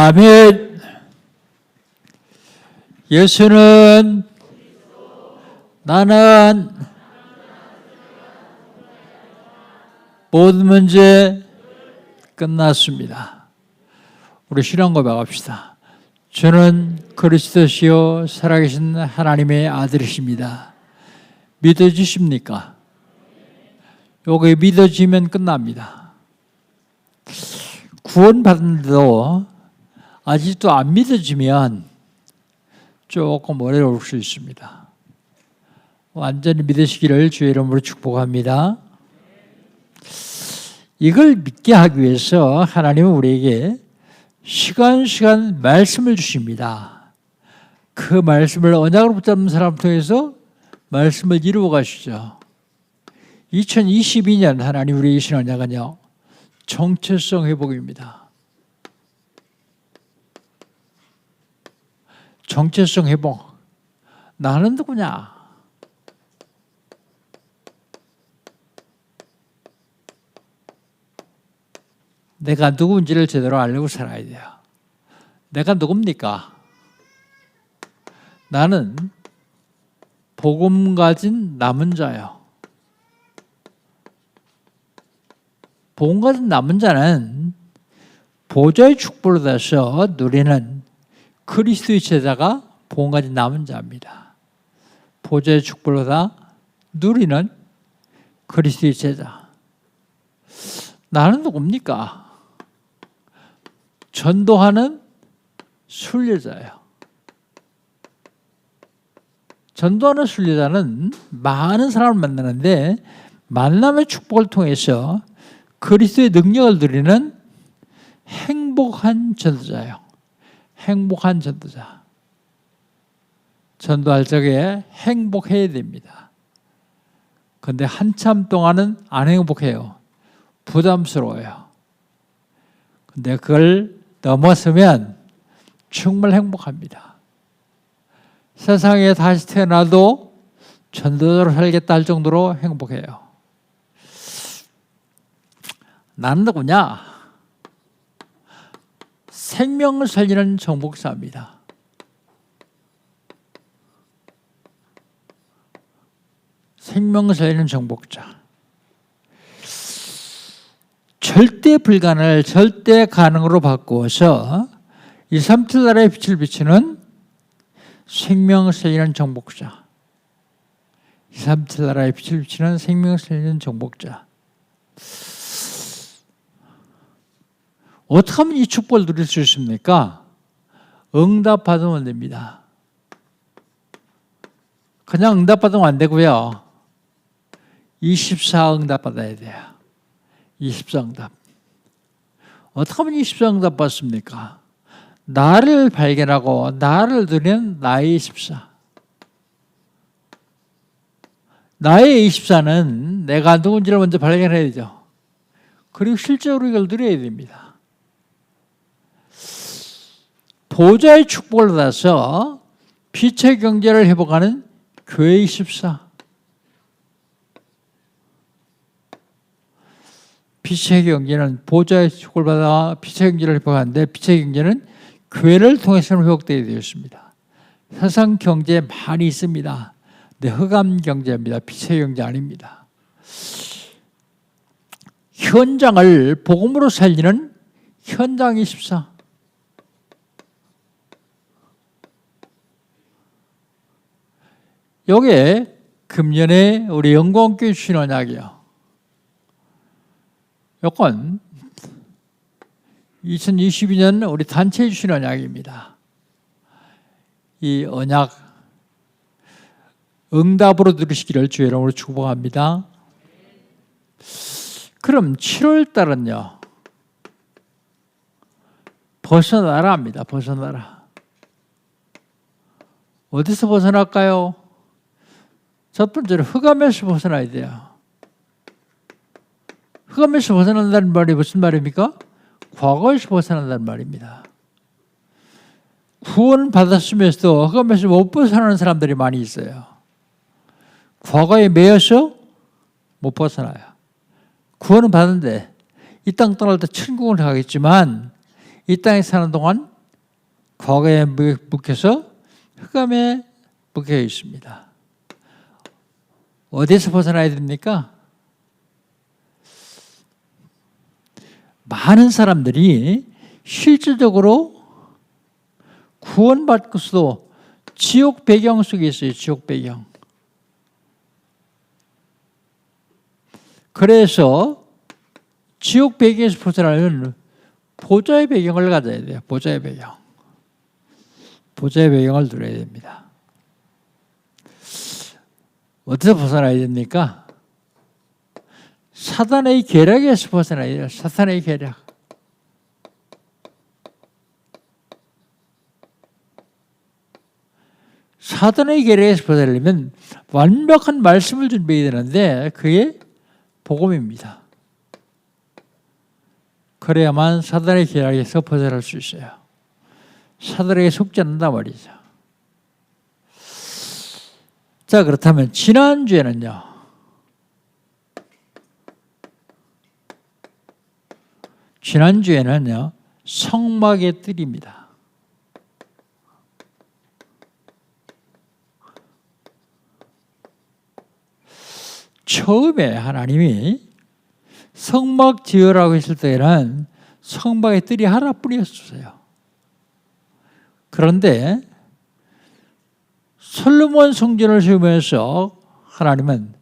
아멘. 예수는 나는 모든 문제 끝났습니다. 우리 신앙 고백합시다. 저는 그리스도시요 살아계신 하나님의 아들이십니다. 믿어지십니까? 요게 믿어지면 끝납니다. 구원받는데도 아직도 안 믿어지면 조금 어려울 수 있습니다. 완전히 믿으시기를 주의 이름으로 축복합니다. 이걸 믿게 하기 위해서 하나님은 우리에게 시간 말씀을 주십니다. 그 말씀을 언약으로 붙잡는 사람 통해서 말씀을 이루어 가시죠. 2022년 하나님 우리에게 주신 언약은요, 정체성 회복입니다. 정체성 회복. 나는 누구냐? 내가 누군지를 제대로 알고 살아야 돼요. 내가 누굽니까? 나는 복음 가진 남은 자요. 복음 가진 남은 자는 보좌의 축복을 받아서 누리는 그리스도의 제자가 복음 가진 남은 자입니다. 보좌의 축복을 받아 누리는 그리스도의 제자. 나는 누굽니까? 전도하는 순례자예요. 전도하는 순례자는 많은 사람을 만나는데 만남의 축복을 통해서 그리스도의 능력을 누리는 행복한 전도자예요. 행복한 전도자. 전도할 적에 행복해야 됩니다. 그런데 한참 동안은 안 행복해요. 부담스러워요. 그런데 그걸 넘어서면 정말 행복합니다. 세상에 다시 태어나도 전도자로 살겠다 할 정도로 행복해요. 나는 누구냐? 생명을 살리는 정복사입니다. 생명을 살리는 정복자. 절대 불가능을 절대 가능으로 바꾸어서 237 나라의 빛을 비추는 생명을 살리는 정복자. 237 나라의 빛을 비추는 생명을 살리는 정복자. 어떻게 하면 이 축복을 누릴 수 있습니까? 응답 받으면 됩니다. 그냥 응답 받으면 안 되고요. 24 응답 받아야 돼요. 24 응답. 어떻게 하면 24 응답 받습니까? 나를 발견하고 나를 누리는 나의 24. 나의 24는 내가 누군지를 먼저 발견해야 되죠. 그리고 실제로 이걸 누려야 됩니다. 보좌의 축복을 받아서 빛의 경제를 회복하는 교회 24. 빛의 경제는 보좌의 축복을 받아 빛의 경제를 회복하는데 빛의 경제는 교회를 통해서는 회복되게 되었습니다. 세상 경제 많이 있습니다. 근데 흑암 경제입니다. 빛의 경제 아닙니다. 현장을 복음으로 살리는 현장 24. 요게 금년에 우리 영광교회 주신 언약이요. 요건 2022년 우리 단체에 주신 언약입니다. 이 언약 응답으로 들으시기를 주의 이름으로 축복합니다. 그럼 7월 달은요, 벗어나라 합니다. 벗어나라. 어디서 벗어날까요? 첫 번째로 흑암에서 벗어나야 돼요. 흑암에서 벗어난다는 말이 무슨 말입니까? 과거에서 벗어난다는 말입니다. 구원 받았으면서도 흑암에서 못 벗어나는 사람들이 많이 있어요. 과거에 매여서 못 벗어나요. 구원은 받는데 이 땅 떠날 때 천국을 가겠지만 이 땅에 사는 동안 과거에 묶여서 흑암에 묶여 있습니다. 어디서 벗어나야 됩니까? 많은 사람들이 실질적으로 구원받고서도 지옥 배경 속에 있어요. 지옥 배경. 그래서 지옥 배경에서 벗어나려면 보좌의 배경을 가져야 돼요. 보좌의 배경. 보좌의 배경을 누려야 됩니다. 어디서 벗어나야 됩니까? 사단의 계략에서 벗어나야 돼요. 사탄의 계략. 사단의 계략에서 벗어나려면 완벽한 말씀을 준비해야 되는데 그게 복음입니다. 그래야만 사단의 계략에서 벗어날 수 있어요. 사단에게 속지 않는단 말이죠. 자, 그렇다면 지난주에는요. 지난주에는요. 성막의 뜰입니다. 처음에 하나님이 성막 지으라고 했을 때에는 성막의 뜰이 하나뿐이었어요. 그런데 솔로몬 성전을 세우면서 하나님은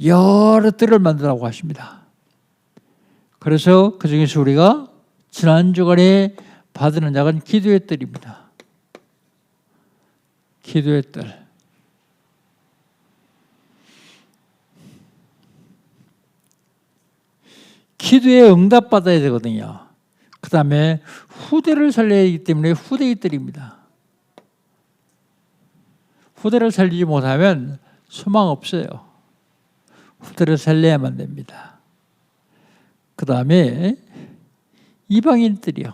여러 뜰을 만들라고 하십니다. 그래서 그 중에서 우리가 지난 주간에 받은 언약은 기도의 뜰입니다. 기도의 뜰. 기도에 응답받아야 되거든요. 그 다음에 후대를 살려야 하기 때문에 후대의 뜰입니다. 후대를 살리지 못하면 소망 없어요. 후대를 살려야만 됩니다. 그 다음에 이방인들이요.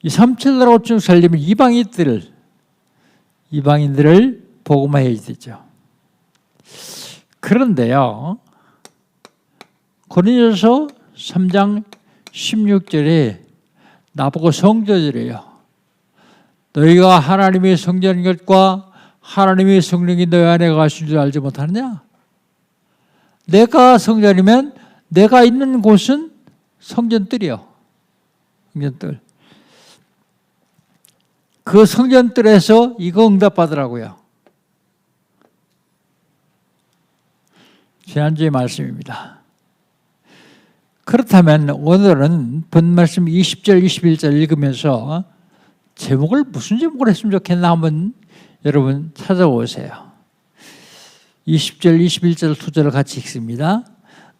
이 3,000나라로 쭉 살리면 이방인들을 복음화해야 되죠. 그런데요. 고린도서 3장 16절에 나보고 성전이래요. 너희가 하나님의 성전인 것과 하나님의 성령이 너희 안에 가신 줄 알지 못하느냐? 내가 성전이면 내가 있는 곳은 성전뜰이요. 성전뜰. 그 성전뜰에서 이거 응답받으라고요. 지난주의 말씀입니다. 그렇다면 오늘은 본 말씀 20절, 21절 읽으면서 제목을 무슨 제목을 했으면 좋겠나 한번 여러분 찾아보세요. 20절, 21절, 2절을 같이 읽습니다.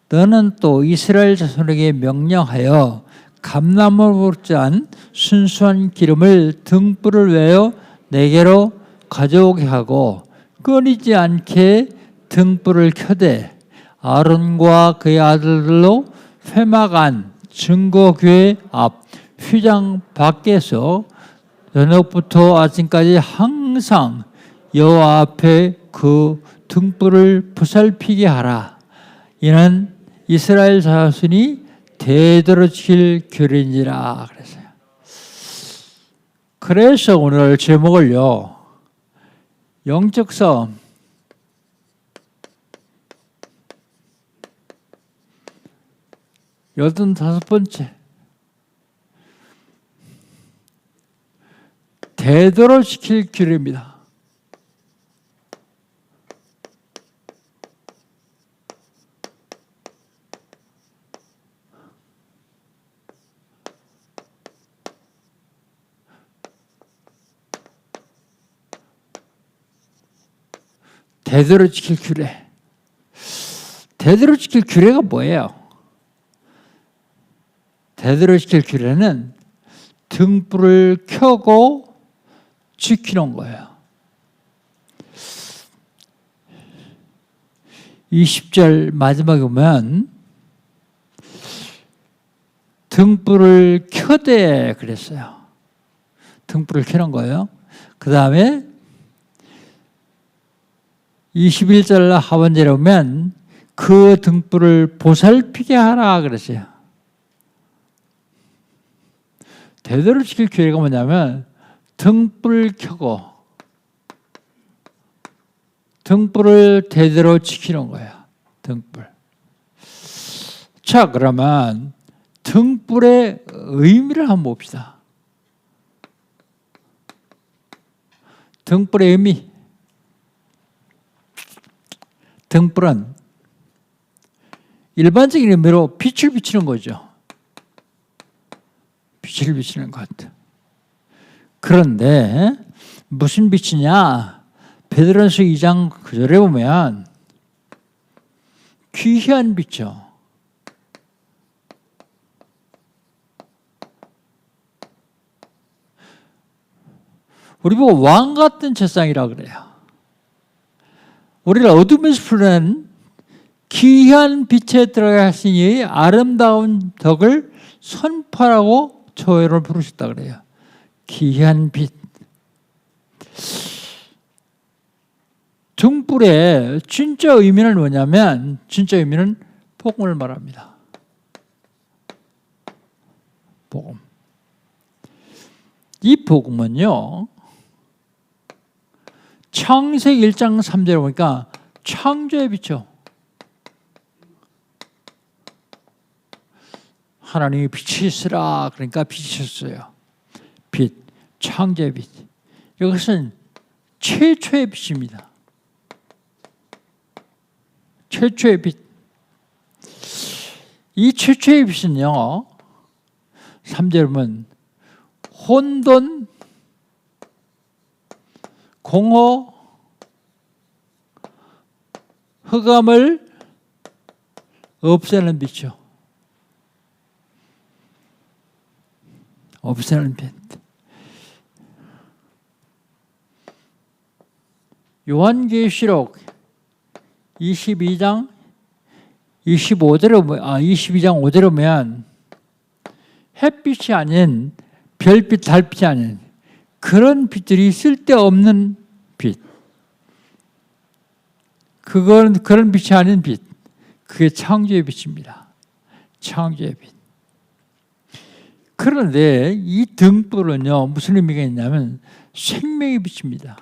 너는 또 이스라엘 자손에게 명령하여 감나무로 짠 순수한 기름을 등불을 외워 내게로 가져오게 하고 끊이지 않게 등불을 켜되 아론과 그의 아들들로 회막 안 증거교회 앞 휘장 밖에서 저녁부터 아침까지 항상 여호와 앞에 그 등불을 보살피게 하라. 이는 이스라엘 자손이 대대로 지킬 규례니라 그랬어요. 그래서 오늘 제목을요. 영적 싸움 85번째 대대로 지킬 규례입니다. 대대로 지킬 규례. 대대로 지킬 규례가 뭐예요? 대대로 지킬 규례는 등불을 켜고 지키는 거예요. 20절 마지막에 보면 등불을 켜되 그랬어요. 등불을 켜는 거예요. 그 다음에 21절 하반절에 보면 그 등불을 보살피게 하라 그랬어요. 대대로 지킬 교회가 뭐냐면 등불 켜고 등불을 대대로 지키는 거예요. 등불. 자, 그러면 등불의 의미를 한번 봅시다. 등불의 의미. 등불은 일반적인 의미로 빛을 비치는 거죠. 빛을 비치는 것. 그런데 무슨 빛이냐? 베드로전서 2장 9절에 보면 귀한 빛이요. 우리 보고 왕 같은 세상이라고 그래요. 우리를 어둠에서 풀어낸 귀한 빛에 들어가시니 아름다운 덕을 선포하라고 저희를 부르셨다 그래요. 귀한 빛. 등불의 진짜 의미는 뭐냐면 진짜 의미는 복음을 말합니다. 복음. 이 복음은요. 창세기 1장 3절에 보니까 창조의 빛이요. 하나님이 빛이 있으라 그러니까 빛이 있었어요. 빛, 창조의 빛. 이것은 최초의 빛입니다. 최초의 빛. 이 최초의 빛은요. 3절에 보면 혼돈, 공허, 흑암을 없애는 빛이요. 없애는 빛. 요한계시록 22장 5절에 보면 햇빛이 아닌 별빛, 달빛이 아닌 그런 빛들이 쓸데없는 빛. 그런 빛이 아닌 빛. 그게 창조의 빛입니다. 창조의 빛. 그런데 이 등불은요, 무슨 의미가 있냐면 생명의 빛입니다.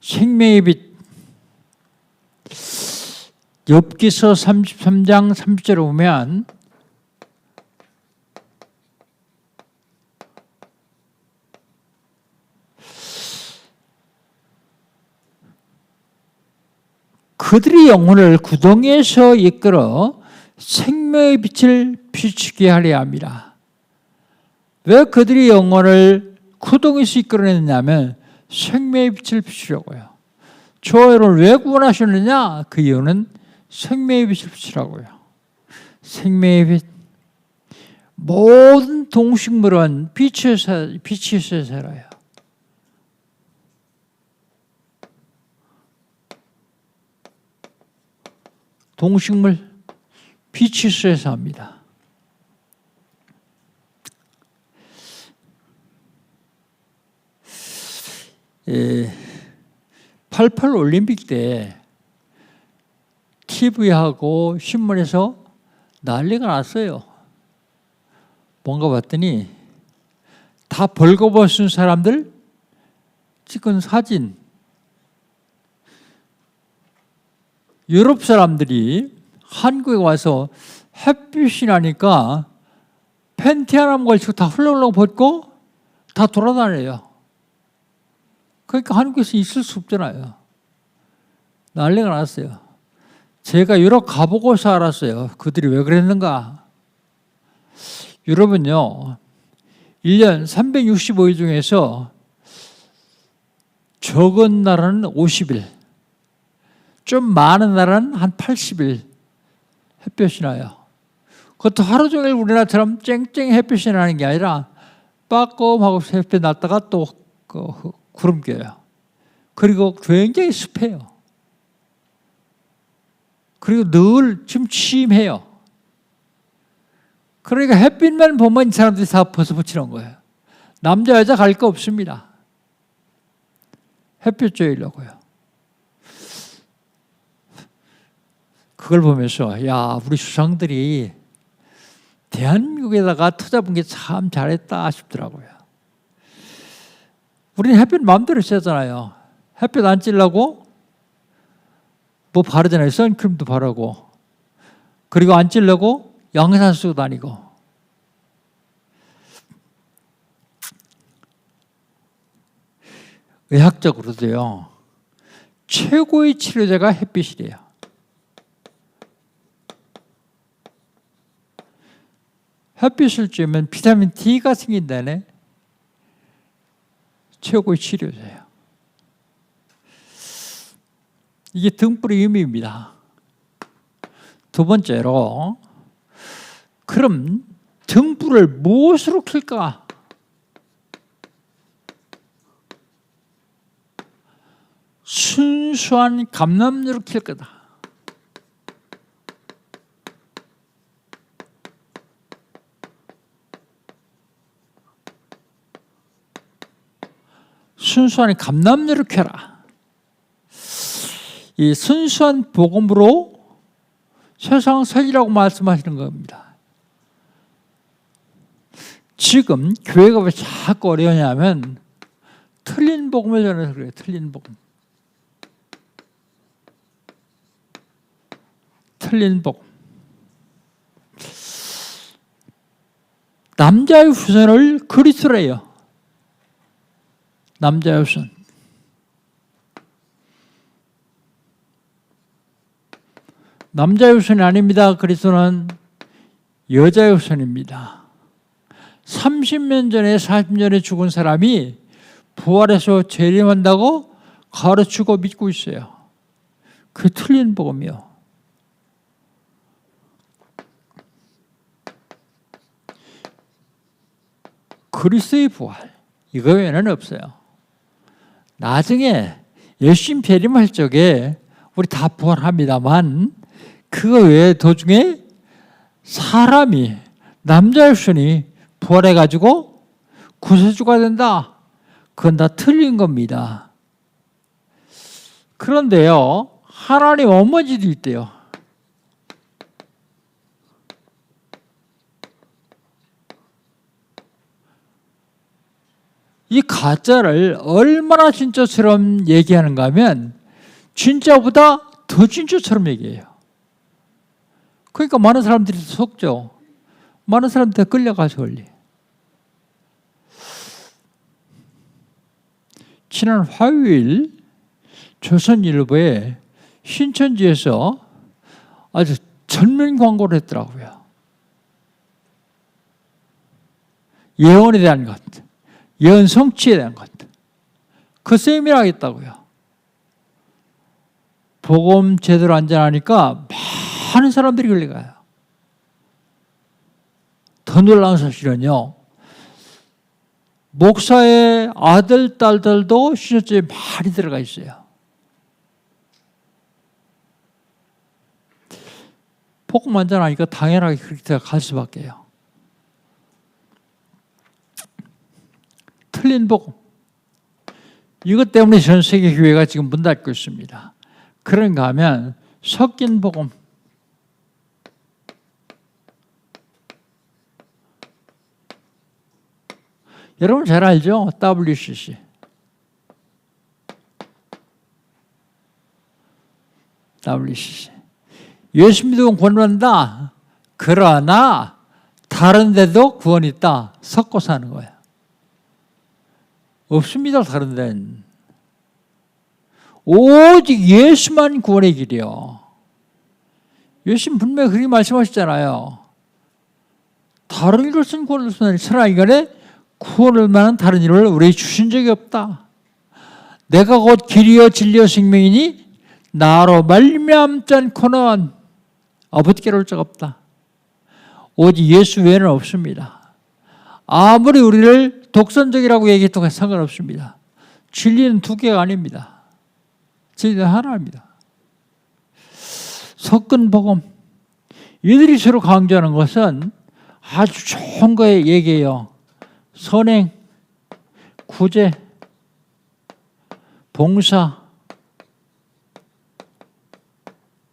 생명의 빛. 욥기서 33장 30절에 보면 그들이 영혼을 구덩이에서 이끌어 생명의 빛을 비추게 하려 함이라. 왜 그들이 영혼을 구덩이에서 이끌어냈냐면 생명의 빛을 비추려고요. 저희를 왜 구원하셨느냐? 그 이유는 생명의 빛을 비추라고요. 생명의 빛. 모든 동식물은 빛이 살아요. 동식물 빛이 있어서 합니다. 예, 88 올림픽 때 TV하고 신문에서 난리가 났어요. 뭔가 봤더니 다 벌거벗은 사람들 찍은 사진. 유럽 사람들이 한국에 와서 햇빛이 나니까 팬티 하나만 걸치고 다 훌렁훌렁 벗고 다 돌아다녀요. 그러니까 한국에서 있을 수 없잖아요. 난리가 났어요. 제가 유럽 가보고서 알았어요. 그들이 왜 그랬는가. 유럽은요, 1년 365일 중에서 적은 날은 50일, 좀 많은 날은 한 80일 햇볕이 나요. 그것도 하루 종일 우리나라처럼 쨍쨍 햇볕이 나는 게 아니라 빠끔하고 햇볕 났다가 또 구름 껴요. 그리고 굉장히 습해요. 그리고 늘 침침해요. 그러니까 햇빛만 보면 이 사람들이 다 벗어붙이는 거예요. 남자 여자 갈 거 없습니다. 햇볕 쬐려고요. 그걸 보면서 야, 우리 조상들이 대한민국에다가 투자 본 게 참 잘했다 싶더라고요. 우리는 햇볕 마음대로 쐬잖아요. 햇볕 안 찌려고 뭐 바르잖아요. 선크림도 바르고, 그리고 안 찌려고 양산 쓰고 다니고. 의학적으로도요, 최고의 치료제가 햇빛이래요. 햇빛을 쬐면 비타민 D가 생긴다네. 최고의 치료제예요. 이게 등불의 의미입니다. 두 번째로, 그럼 등불을 무엇으로 켤까? 순수한 감람류로 켤 거다. 순수한 감람류를 켜라. 이 순수한 복음으로 세상 살리라고 말씀하시는 겁니다. 지금 교회가 왜 자꾸 어려우냐면 틀린 복음을 전해서 그래요. 틀린 복음. 틀린 복음. 남자의 후손을 그리스도래요. 남자의 후손. 남자의 후손이 아닙니다. 그리스도는 여자의 후손입니다. 30년 전에 40년에 죽은 사람이 부활해서 재림한다고 가르치고 믿고 있어요. 그 틀린 복음이요. 그리스도의 부활, 이거 외에는 없어요. 나중에 열심히 재림할 적에 우리 다 부활합니다만, 그거 외에 도중에 사람이, 남자의 후손이 부활해가지고 구세주가 된다. 그건 다 틀린 겁니다. 그런데요, 하나님 어머니도 있대요. 이 가짜를 얼마나 진짜처럼 얘기하는가 하면 진짜보다 더 진짜처럼 얘기해요. 그러니까 많은 사람들이 속죠. 많은 사람들이 끌려가서 걸리. 지난 화요일 조선일보에 신천지에서 아주 전면 광고를 했더라고요. 예언에 대한 것, 예언 성취에 대한 것, 그 세미나 하겠다고요. 복음 제대로 안 전하니까 많은 사람들이 걸려가요. 더 놀라운 사실은요, 목사의 아들, 딸들도 신천지에 많이 들어가 있어요. 복음 안 전하니까 당연하게 그렇게 들어갈 수밖에요. 틀린 복음. 이것 때문에 전 세계 교회가 지금 문 닫고 있습니다. 그런가 하면 섞인 복음. 여러분 잘 알죠? WCC. WCC. 예수 믿으면 구원받는다. 그러나 다른 데도 구원이 있다. 섞어서 하는 거예요. 없습니다. 다른 데는. 오직 예수만 구원의 길이요. 예수님 분명히 그렇게 말씀하셨잖아요. 다른 것은 구원을 주나니 천하 이간에 구원을 만한 다른 일을 우리에게 주신 적이 없다. 내가 곧 길이요 진리요 생명이니 나로 말미암지 않고는 아버지께로 올 적 없다. 오직 예수 외에는 없습니다. 아무리 우리를 독선적이라고 얘기해도 상관없습니다. 진리는 두 개가 아닙니다. 진리는 하나입니다. 섞은 복음. 이들이 서로 강조하는 것은 아주 좋은 거에 얘기해요. 선행, 구제, 봉사.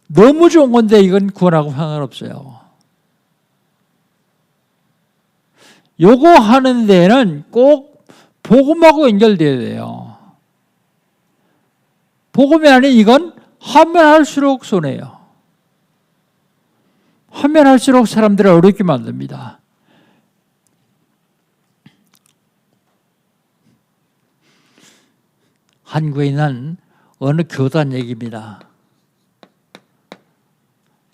너무 좋은 건데 이건 구원하고 상관없어요. 요거 하는 데는 꼭 복음하고 연결돼야 돼요. 복음이 아닌 이건 하면 할수록 손해요. 하면 할수록 사람들을 어렵게 만듭니다. 한국에 있는 어느 교단 얘기입니다.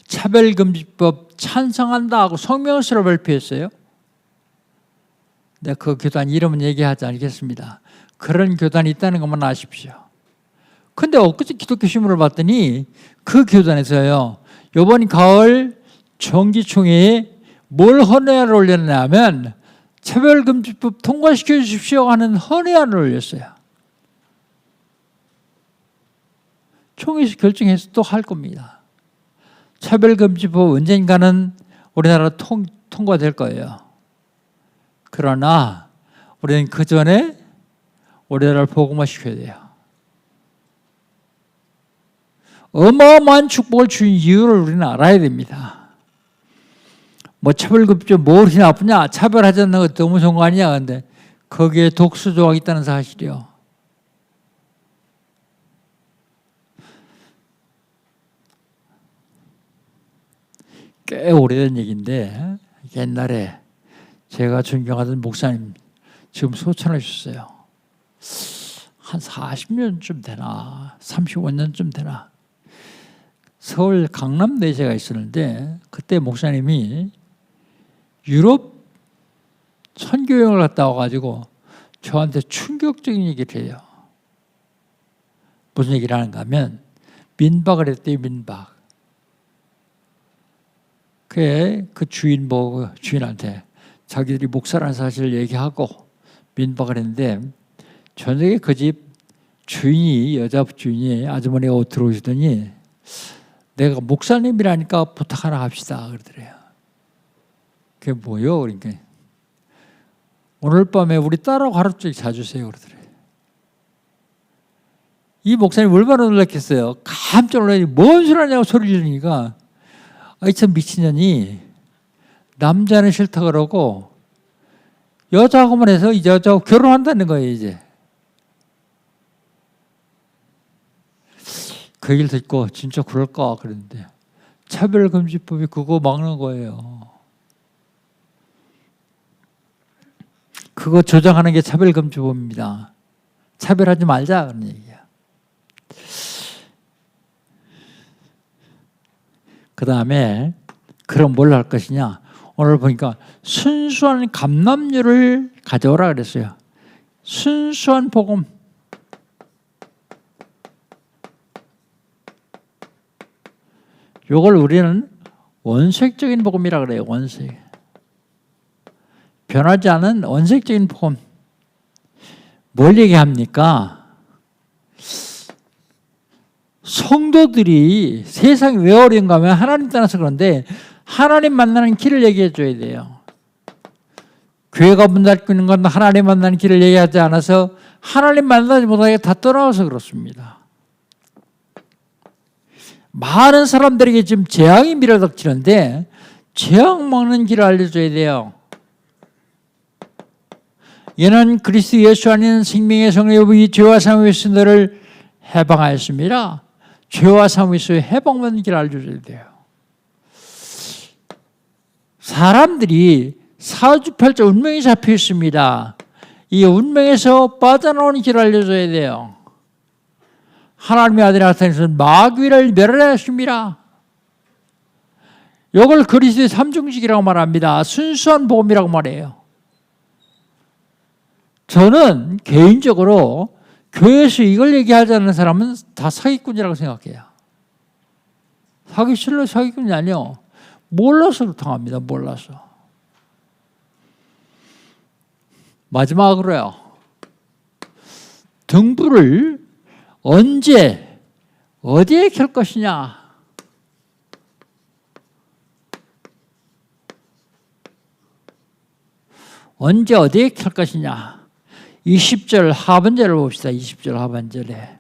차별금지법 찬성한다 하고 성명서를 발표했어요. 근데 그 교단 이름은 얘기하지 않겠습니다. 그런 교단이 있다는 것만 아십시오. 근데 엊그제 기독교 신문을 봤더니 그 교단에서요, 이번 가을 정기총회에 뭘 헌의안을 올렸냐면 차별금지법 통과시켜 주십시오 하는 헌의안을 올렸어요. 총회에서 결정해서 또 할 겁니다. 차별금지법 언젠가는 우리나라 통과될 거예요. 그러나 우리는 그 전에 우리나라를 복음화시켜야 돼요. 어마어마한 축복을 준 이유를 우리는 알아야 됩니다. 뭐 차별금지법 무엇이 나쁘냐? 차별하지 않는 것 너무 좋은 거 아니냐? 근데 거기에 독수 조항이 있다는 사실이요. 꽤 오래된 얘기인데 옛날에 제가 존경하던 목사님 지금 소천하셨어요. 한 40년쯤 되나 35년쯤 되나 서울 강남대에 제가 있었는데 그때 목사님이 유럽 선교여행을 갔다 와가지고 저한테 충격적인 얘기를 해요. 무슨 얘기를 하는가 하면 민박을 했대요. 민박. 그 주인한테 자기들이 목사라는 사실을 얘기하고 민박을 했는데 저녁에 그 집 주인이 여자 주인이 아주머니가 들어오시더니 내가 목사님이라니까 부탁 하나 합시다 그러더래요. 그게 뭐요? 그러니까 오늘 밤에 우리 딸하고 하루 종일 자주세요 그러더래요. 이 목사님 얼마나 놀랐겠어요. 깜짝 놀라니 뭔 소리 하냐고 소리 지르니까 이 참 미친년이 남자는 싫다 그러고 여자하고만 해서 이 여자하고 결혼한다는 거예요 이제. 그 얘기를 듣고 진짜 그럴까 그랬는데 차별금지법이 그거 막는 거예요. 그거 조장하는 게 차별금지법입니다. 차별하지 말자 그런 얘기야. 그 다음에 그럼 뭘 할 것이냐. 오늘 보니까 순수한 감남류를 가져오라 그랬어요. 순수한 복음. 이걸 우리는 원색적인 복음이라 그래요. 원색. 변하지 않은 원색적인 복음. 뭘 얘기합니까? 성도들이 세상이 왜 어려운가 하면 하나님 따라서 그런데 하나님 만나는 길을 얘기해 줘야 돼요. 교회가 문 닫고 있는 건 하나님 만나는 길을 얘기하지 않아서 하나님 만나지 못하게 다 떠나와서 그렇습니다. 많은 사람들에게 지금 재앙이 밀어닥치는데 재앙 막는 길을 알려줘야 돼요. 이는 그리스도 예수 안에는 생명의 성령이 죄와 사함에서 너를 해방하였습니다. 죄와 사함에서 해방받는 길을 알려줘야 돼요. 사람들이 사주팔자 운명이 잡혀 있습니다. 이 운명에서 빠져나오는 길을 알려줘야 돼요. 하나님의 아들이 나타나서 마귀를 멸하였습니다. 이걸 그리스도의 삼중직이라고 말합니다. 순수한 복음이라고 말해요. 저는 개인적으로 교회에서 이걸 얘기하지 않는 사람은 다 사기꾼이라고 생각해요. 사기실로 사기꾼이 아니요. 몰라서 당합니다. 몰라서. 마지막으로요. 등불을 언제 어디에 켤 것이냐. 언제 어디에 켤 것이냐. 20절 하반절을 봅시다. 20절 하반절에.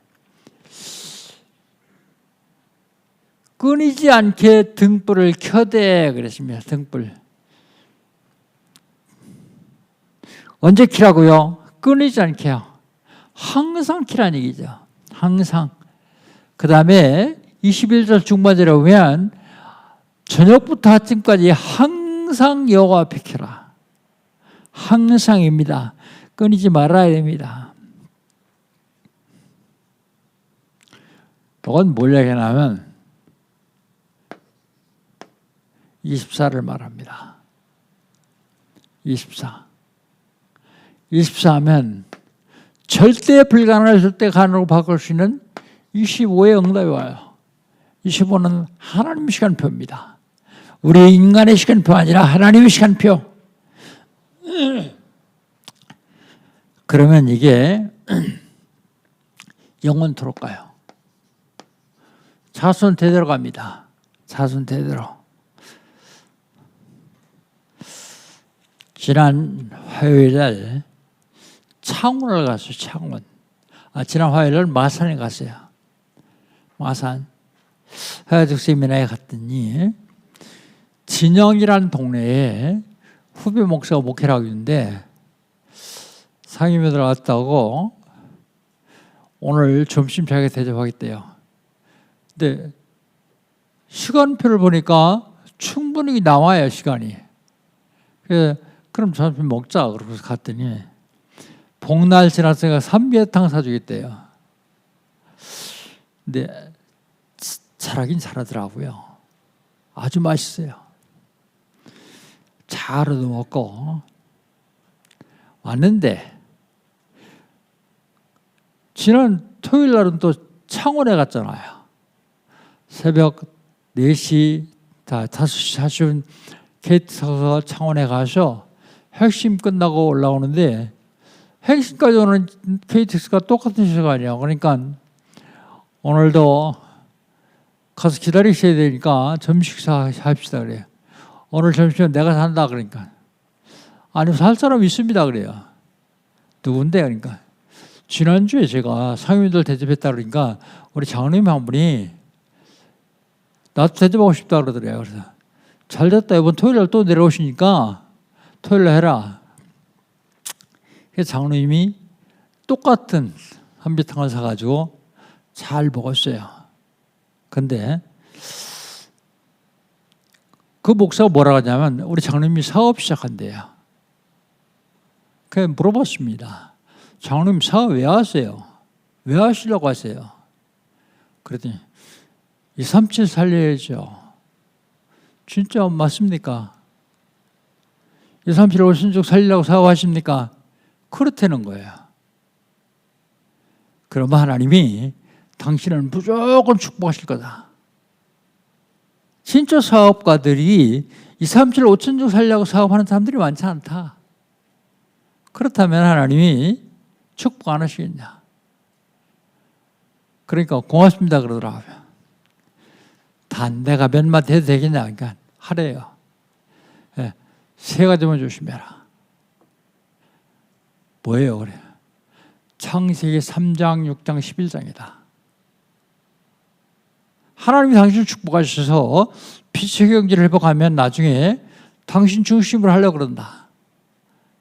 끊이지 않게 등불을 켜대 그랬습니다. 등불. 언제 켜라고요? 끊이지 않게요. 항상 켜라는 얘기죠. 항상. 그 다음에 21절 중반절에 보면 저녁부터 아침까지 항상 여호와 앞에 켜라. 항상입니다. 끊이지 말아야 됩니다. 이건 뭘 얘기하냐면 24를 말합니다. 24하면 절대 불가능을 절대 가능으로 바꿀 수 있는 25의 응답이 와요. 25는 하나님의 시간표입니다. 우리 인간의 시간표 아니라 하나님의 시간표. 그러면 이게 영원토록 가요. 자손 대대로 갑니다. 자손 대대로. 지난 화요일날 창원을 갔어요. 창원. 지난 화요일날 마산에 갔어요. 마산. 화요직 세미나에 갔더니 진영이라는 동네에 후배 목사가 목회를 하고 있는데 상임위들 왔다고 오늘 점심 자기가 대접하겠대요. 근데 시간표를 보니까 충분히 나와요. 시간이. 그래서 그럼 점심 먹자 그러고서 갔더니 복날 지났으니까 삼계탕 사주겠대요. 근데 잘하긴 잘하더라고요. 아주 맛있어요. 잘 얻어먹고 왔는데 지난 토요일 날은 또 창원에 갔잖아요. 새벽 4시, 5시 40분 KT 타서 창원에 가서 핵심 끝나고 올라오는데 핵심까지 오는 KTX가 똑같은 시간이야. 그러니까 오늘도 가서 기다리셔야 되니까 점심 식사 합시다 그래요. 오늘 점심은 내가 산다 그러니까. 아니 살 사람 있습니다 그래요. 누군데 그러니까. 지난주에 제가 상임위들 대접했다 그러니까 우리 장로님 한 분이 나도 대접하고 싶다 그러더래요. 그래서 잘 됐다. 이번 토요일 날 또 내려오시니까 토요일 날 해라. 그래서 장로님이 똑같은 한비탕을 사가지고 잘 먹었어요. 근데 그 목사가 뭐라고 하냐면 우리 장로님이 사업 시작한대요. 그래서 물어봤습니다. 장로님 사업 왜 하세요? 왜 하시려고 하세요? 그랬더니 237 살려야죠. 진짜 맞습니까? 237 오순죽 살리려고 사업하십니까? 그렇다는 거예요. 그러면 하나님이 당신을 무조건 축복하실 거다. 진짜 사업가들이 237 5천죽 살려고 사업하는 사람들이 많지 않다. 그렇다면 하나님이 축복 안 하시겠냐. 그러니까 고맙습니다 그러더라고요. 단 내가 몇 마디 해도 되겠냐. 그러니까 하래요. 네, 3가지만 조심해라. 뭐예요 그래요? 창세기 3장, 6장, 11장이다. 하나님이 당신을 축복하셔서 빛의 경지를 회복하면 나중에 당신 중심으로 하려고 그런다.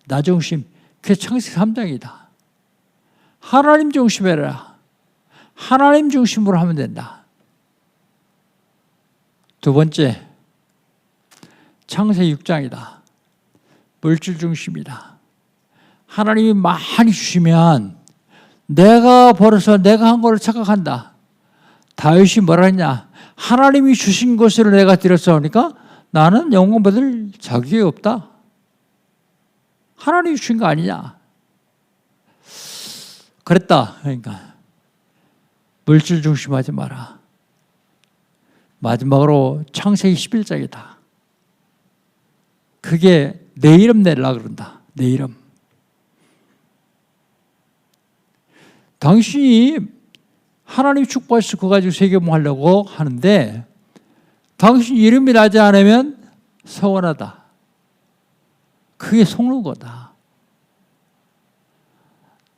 나 중심. 그게 창세기 3장이다. 하나님 중심으로 해라. 하나님 중심으로 하면 된다. 두 번째, 창세기 6장이다. 물질 중심이다. 하나님이 많이 주시면 내가 벌어서 내가 한 거를 착각한다. 다윗이 뭐라 했냐? 하나님이 주신 것을 내가 드렸사오니까 나는 영광 받을 자격이 없다. 하나님이 주신 거 아니냐? 그랬다. 그러니까 물질 중심하지 마라. 마지막으로 창세기 11장이다. 그게 내 이름 내려고 그런다. 내 이름. 당신이 하나님 축복하셔서 그거 가지고 세계봉하려고 하는데 당신 이름이 나지 않으면 서운하다. 그게 속는 거다.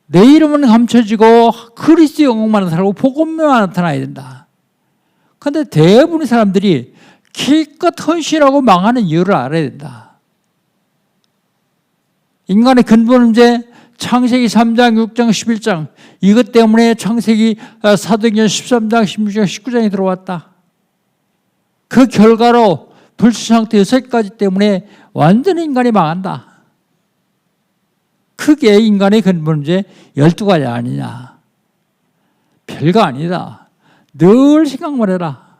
내 이름은 감춰지고 그리스도 영광만 나타나고 복음만 나타나야 된다. 그런데 대부분의 사람들이 기껏 헌신하고 망하는 이유를 알아야 된다. 인간의 근본 문제, 창세기 3장, 6장, 11장 이것 때문에 창세기 사도행전 13장, 16장, 19장이 들어왔다. 그 결과로 불신상태 6가지 때문에 완전히 인간이 망한다. 크게 인간의 근본 문제 12가지 아니냐. 별거 아니다. 늘 생각만 해라.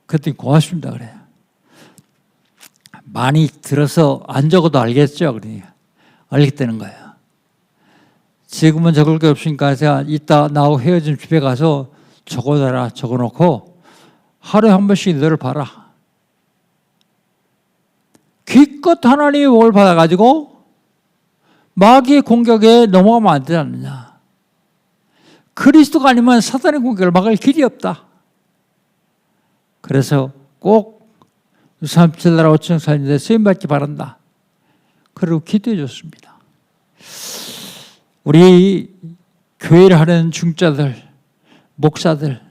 그랬더니 고맙습니다. 그래요. 많이 들어서 안 적어도 알겠죠. 그러니까 알겠다는 거예요. 지금은 적을 게 없으니까 제가 이따 나하고 헤어진 집에 가서 적어놔라. 적어놓고 하루에 한 번씩 너를 봐라. 기껏 하나님의 복을 받아가지고 마귀의 공격에 넘어가면 안 되지 않느냐. 그리스도가 아니면 사탄의 공격을 막을 길이 없다. 그래서 꼭 37나라 5천 살인데 쓰임받기 바란다. 그리고 기도해 줬습니다. 우리 교회를 하는 중자들, 목사들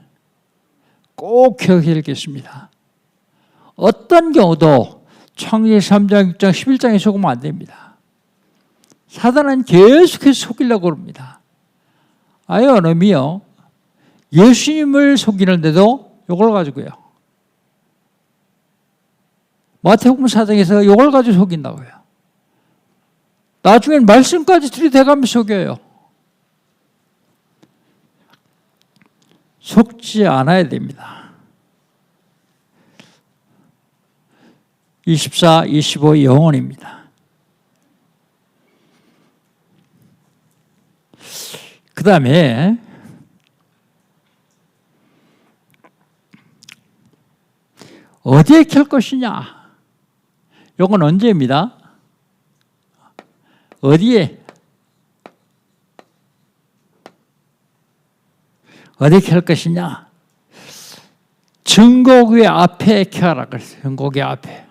꼭 기억해야겠습니다. 어떤 경우도 창세기 3장, 6장, 11장에 속으면 안 됩니다. 사단은 계속해서 속이려고 합니다. 아예 어놈이요. 예수님을 속이는데도 이걸 가지고요. 마태복음 4장에서 이걸 가지고 속인다고요. 나중엔 말씀까지 들이대가며 속여요. 속지 않아야 됩니다. 24, 25 영혼입니다. 그 다음에 어디에 켤 것이냐? 이건 언제입니다? 어디에? 어디에 켤 것이냐? 증거궤 앞에 켜라 그랬어요. 증거궤 앞에.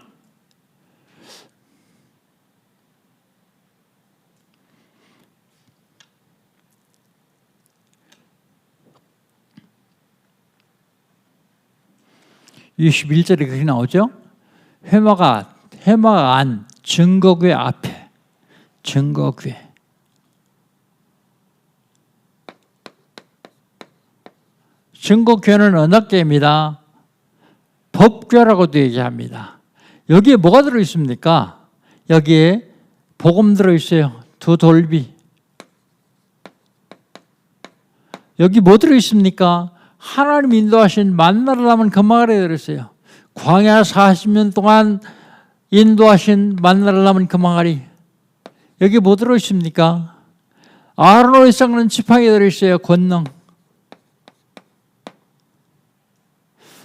(21절에) 그렇게 나오죠. 회마가 안 증거궤 앞에. 증거궤. 증거궤는 언약궤입니다. 법궤라고도 얘기합니다. 여기에 뭐가 들어있습니까? 여기에 복음 들어있어요. 2돌비. 여기 뭐 들어있습니까? 하나님 인도하신 만나를 하면 금방아래 들었어요. 광야 40년 동안 인도하신 만나를 하면 금방아리. 여기 뭐 들어있습니까? 아론의 쌍는 지팡이 들어있어요. 권능.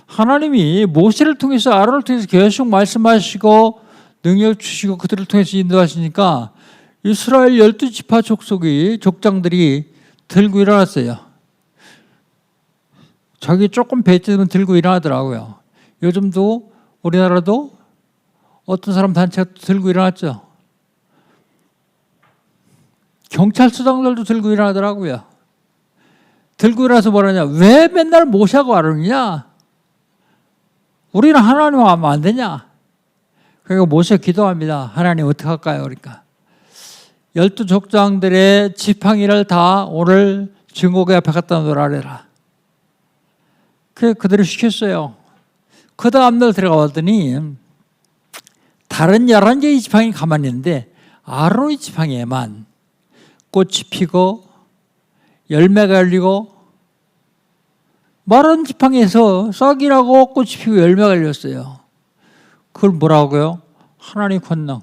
하나님이 모세를 통해서 아론을 통해서 계속 말씀하시고 능력 주시고 그들을 통해서 인도하시니까 이스라엘 12지파 족장들이 들고 일어났어요. 자기 조금 배째면 들고 일어나더라고요. 요즘도 우리나라도 어떤 사람 단체가 들고 일어났죠. 경찰서장들도 들고 일어나더라고요. 들고 일어나서 뭐라냐? 왜 맨날 모세하고 아론이냐? 우리는 하나님 하면 안 되냐? 그러니까 모세 기도합니다. 하나님 어떡할까요? 그러니까 12족장들의 지팡이를 다 오늘 증거궤 앞에 갖다 놓으라. 그들을 시켰어요. 그 다음날 들어가더니 다른 11개의 지팡이 가만히 있는데 아론의 지팡이에만 꽃이 피고 열매가 열리고 마른 지팡이에서 싹이 나고 꽃이 피고 열매가 열렸어요. 그걸 뭐라고요? 하나님 권능.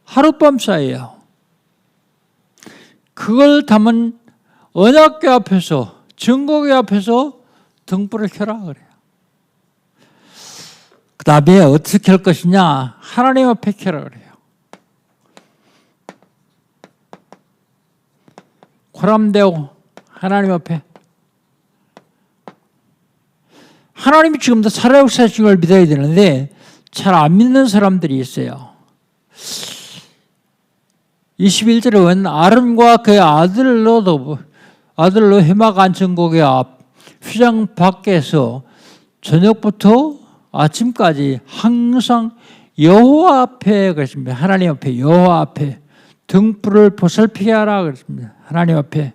하룻밤 사이에요. 그걸 담은 언약궤 앞에서 증거궤 앞에서 등불을 켜라 그래요. 그 다음에 어떻게 할 것이냐? 하나님 앞에 켜라 그래요. 고람되고 하나님 앞에. 하나님이 지금도 살아계신 걸 믿어야 되는데 잘 안 믿는 사람들이 있어요. 21절에 보면 아론과 그의 아들로 회막 안 증거궤 앞 휘장 밖에서 저녁부터 아침까지 항상 여호와 앞에 그랬습니다. 하나님 앞에, 여호와 앞에 등불을 보살피게 하라 그랬습니다. 하나님 앞에.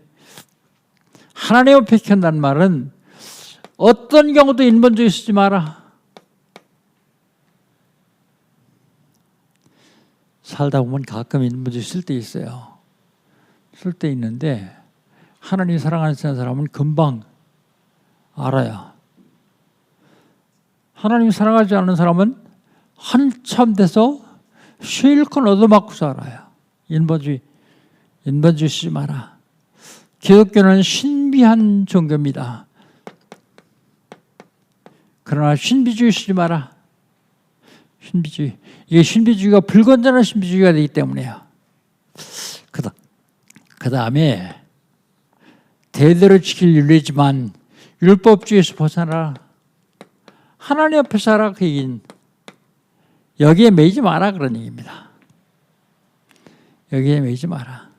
하나님 앞에 켠다는 말은 어떤 경우도 인본주의 쓰지 마라. 살다 보면 가끔 인본주의 쓸 때 있어요. 쓸 때 있는데 하나님 사랑하는 사람은 금방 알아요. 하나님 사랑하지 않는 사람은 한참 돼서 실컷 얻어맞고 살아요. 인본주의 쓰지 마라. 기독교는 신비한 종교입니다. 그러나 신비주의 쓰지 마라. 신비주의. 이게 신비주의가 불건전한 신비주의가 되기 때문에요. 그 다음에 대대로 지킬 윤리지만 율법주의에서 벗어나라. 하나님 앞에 살아 그 얘기는 여기에 매이지 마라 그런 얘기입니다. 여기에 매이지 마라.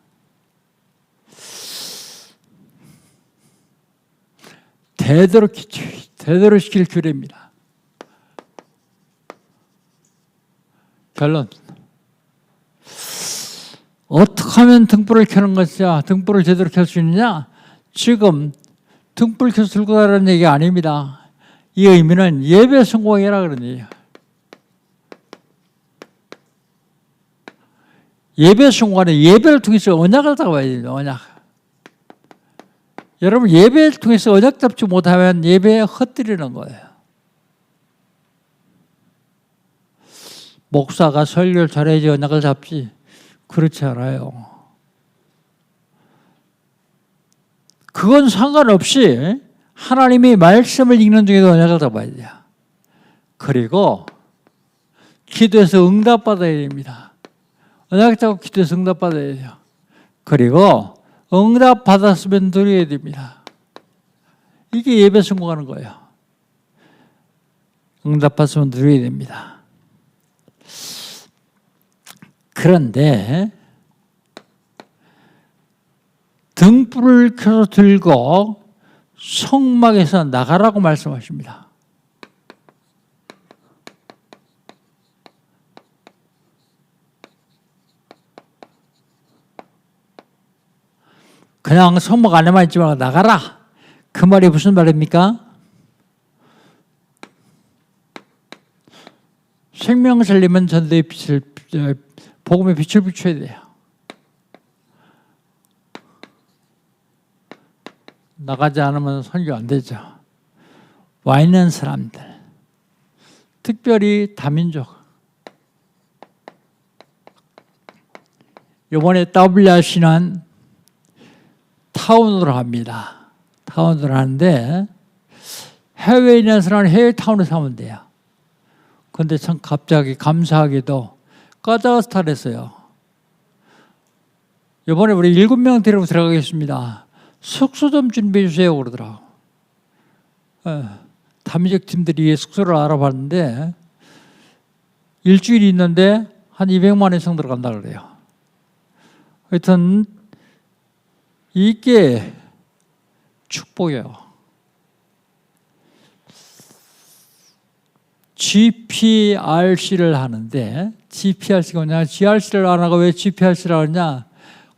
대대로 지킬 규례입니다. 결론. 어떻게 하면 등불을 켜는 것이야? 등불을 제대로 켤 수 있느냐? 지금 등불 켜서 들고 가라는 얘기가 아닙니다. 이 의미는 예배 성공해라 그런 얘기예요. 예배 성공하는 예배를 통해서 언약을 잡아야 돼요. 언약. 여러분 예배를 통해서 언약 잡지 못하면 예배에 헛들이는 거예요. 목사가 설교를 잘해야지 언약을 잡지. 그렇지 않아요. 그건 상관없이 하나님이 말씀을 읽는 중에도 언약을 잡아야 돼요. 그리고 기도해서 응답받아야 됩니다. 언약 잡고 기도해서 응답받아야 돼요. 그리고 응답받았으면 드려야 됩니다. 이게 예배 성공하는 거예요. 응답받았으면 드려야 됩니다. 그런데 등불을 켜서 들고 성막에서 나가라고 말씀하십니다. 그냥 성막 안에만 있지 말고 나가라. 그 말이 무슨 말입니까? 생명 살리면 전도의 빛을, 복음의 빛을 비춰야 돼요. 나가지 않으면 선교 안 되죠. 와 있는 사람들, 특별히 다민족. 이번에 WRC는 타운으로 합니다. 타운으로 하는데 해외에 있는 사람은 해외 타운에서 하면 돼요. 그런데 참 갑자기 감사하게도 카자흐스탄에서요. 이번에 우리 7명 데리고 들어가겠습니다. 숙소 좀 준비해 주세요 그러더라고. 다민족 팀들이 숙소를 알아봤는데 일주일이 있는데 한 200만 이상 들어간다 그래요. 하여튼 이게 축복이에요. GPRC를 하는데 GPRC가 뭐냐? GRC를 안 하고 왜 GPRC를 하느냐?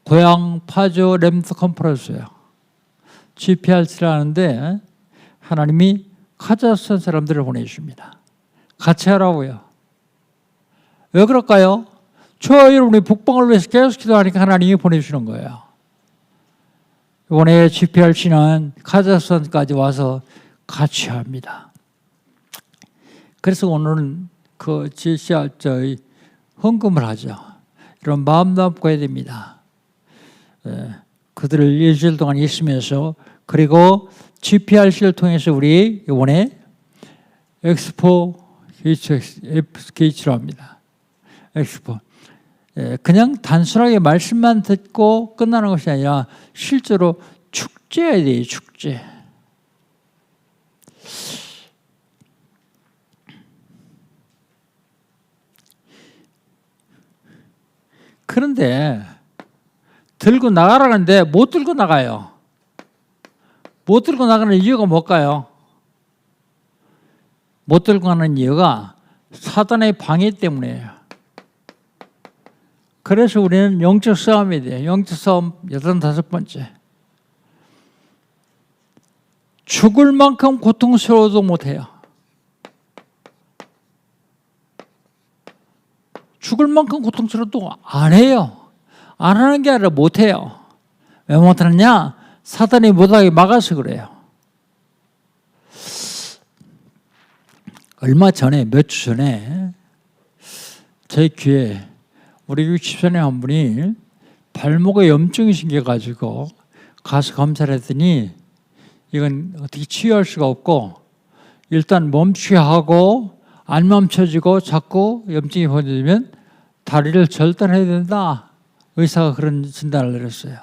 고향 파주 램스 컨퍼런스예요. GPRC를 하는데 하나님이 카자흐스탄 사람들을 보내주십니다. 같이 하라고요. 왜 그럴까요? 저와 여러분이 복방을 위해서 계속 기도하니까 하나님이 보내주시는 거예요. 이번에 GPRC는 카자흐스탄까지 와서 같이 합니다. 그래서 오늘은 그 GCRC의 헌금을 하죠. 이런 마음 담고 해야 됩니다. 그들을 일주일 동안 있으면서 그리고 GPRC를 통해서 우리 이번에 엑스포 게이츠로 합니다. 엑스포. 그냥 단순하게 말씀만 듣고 끝나는 것이 아니라 실제로 축제해야 돼요. 축제. 그런데 들고 나가라는데 못 들고 나가요. 못 들고 나가는 이유가 뭘까요? 못 들고 가는 이유가 사단의 방해 때문이에요. 그래서 우리는 영적 싸움이 돼요. 영적 싸움 85번째. 죽을 만큼 고통스러워도 못해요. 죽을 만큼 고통스러워도 안 해요. 안 하는 게 아니라 못해요. 왜 못하느냐? 사단이 못하게 막아서 그래요. 얼마 전에, 몇 주 전에 저희 교회 우리 교회 집사님 한 분이 발목에 염증이 생겨가지고 가서 검사를 했더니 이건 어떻게 치유할 수가 없고 일단 멈추게 하고 안 멈춰지고 자꾸 염증이 번지면 다리를 절단해야 된다. 의사가 그런 진단을 내렸어요.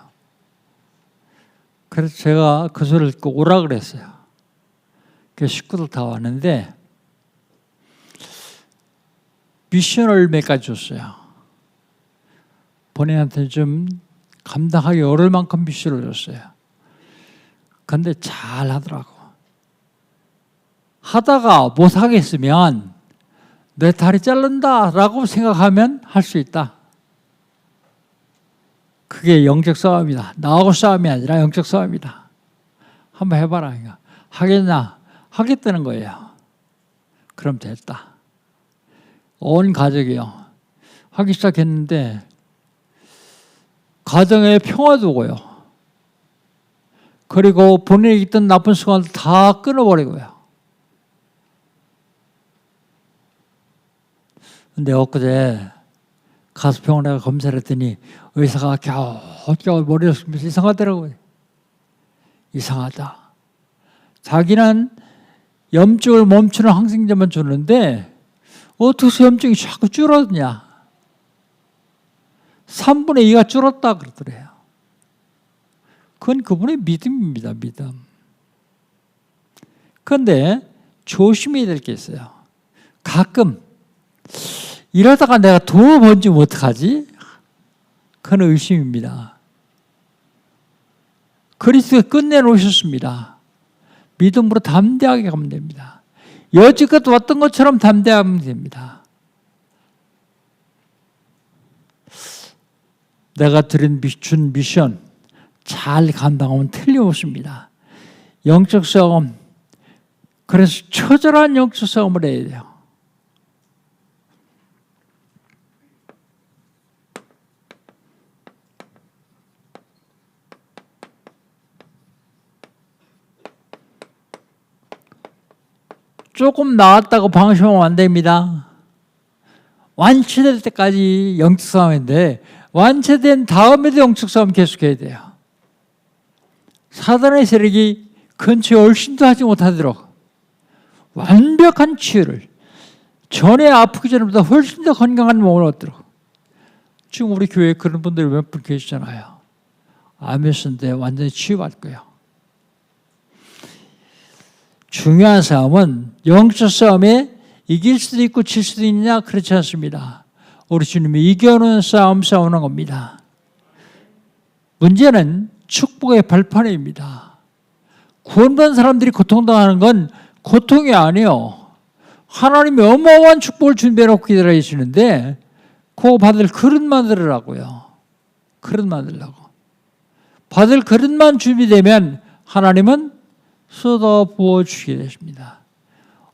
그래서 제가 그 소리를 듣고 오라 그랬어요. 그 식구들 다 왔는데 미션을 몇 가지 줬어요. 본인한테 좀 감당하기 어려울 만큼 미션을 줬어요. 근데 잘 하더라고. 하다가 못 하겠으면 내 다리 자른다라고 생각하면 할 수 있다. 그게 영적 싸움이다. 나하고 싸움이 아니라 영적 싸움이다. 한번 해봐라. 하겠냐? 하겠다는 거예요. 그럼 됐다. 온 가족이요. 하기 시작했는데 가정에 평화도 오고요. 그리고 본인이 있던 나쁜 습관을 다 끊어버리고요. 근데 엊그제 가서 병원에 검사를 했더니 의사가 겨우 머리를 숙이면서 이상하더라고요. 이상하다. 자기는 염증을 멈추는 항생제만 줬는데 어떻게 염증이 자꾸 줄었냐. 3분의 2가 줄었다 그러더래요. 그건 그분의 믿음입니다. 믿음. 그런데 조심해야 될 게 있어요. 가끔 이러다가 내가 더 번지면 어떡하지? 그건 의심입니다. 그리스도가 끝내놓으셨습니다. 믿음으로 담대하게 가면 됩니다. 여지껏 왔던 것처럼 담대하면 됩니다. 내가 준 미션 잘 감당하면 틀림없습니다. 영적 싸움, 그래서 처절한 영적 싸움을 해야 돼요. 조금 나았다고 방심하면 안 됩니다. 완치될 때까지 영적 싸움인데 완치된 다음에도 영적 싸움 계속해야 돼요. 사단의 세력이 근처에 얼씬도 하지 못하도록 완벽한 치유를 전에 아프기 전보다 훨씬 더 건강한 몸을 얻도록. 지금 우리 교회에 그런 분들이 몇 분 계시잖아요. 암이었는데 완전히 치유받고요. 중요한 싸움은 영적 싸움에 이길 수도 있고 질 수도 있느냐? 그렇지 않습니다. 우리 주님이 이겨놓은 싸움 싸우는 겁니다. 문제는 축복의 발판입니다. 구원받은 사람들이 고통당하는 건 고통이 아니에요. 하나님이 어마어마한 축복을 준비해놓고 기다리시는데 그거 받을 그릇만 들으라고요. 그릇만 들라고. 받을 그릇만 준비되면 하나님은 쏟아 부어주시게 되십니다.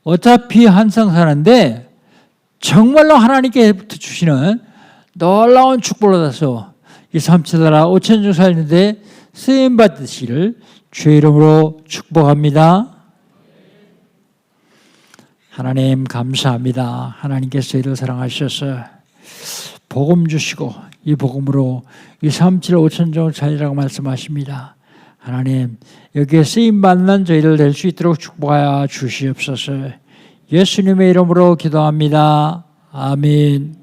어차피 한상 사는데 정말로 하나님께부터 주시는 놀라운 축복을 받아서 이 삼체나라 5천 중 살는데 쓰임 받으시기를 주의 이름으로 축복합니다. 하나님 감사합니다. 하나님께서 저희를 사랑하셔서 복음 주시고 이 복음으로 237 5천 종 살리라고 말씀하십니다. 하나님 여기에 쓰임받는 저희를 될 수 있도록 축복하여 주시옵소서. 예수님의 이름으로 기도합니다. 아멘.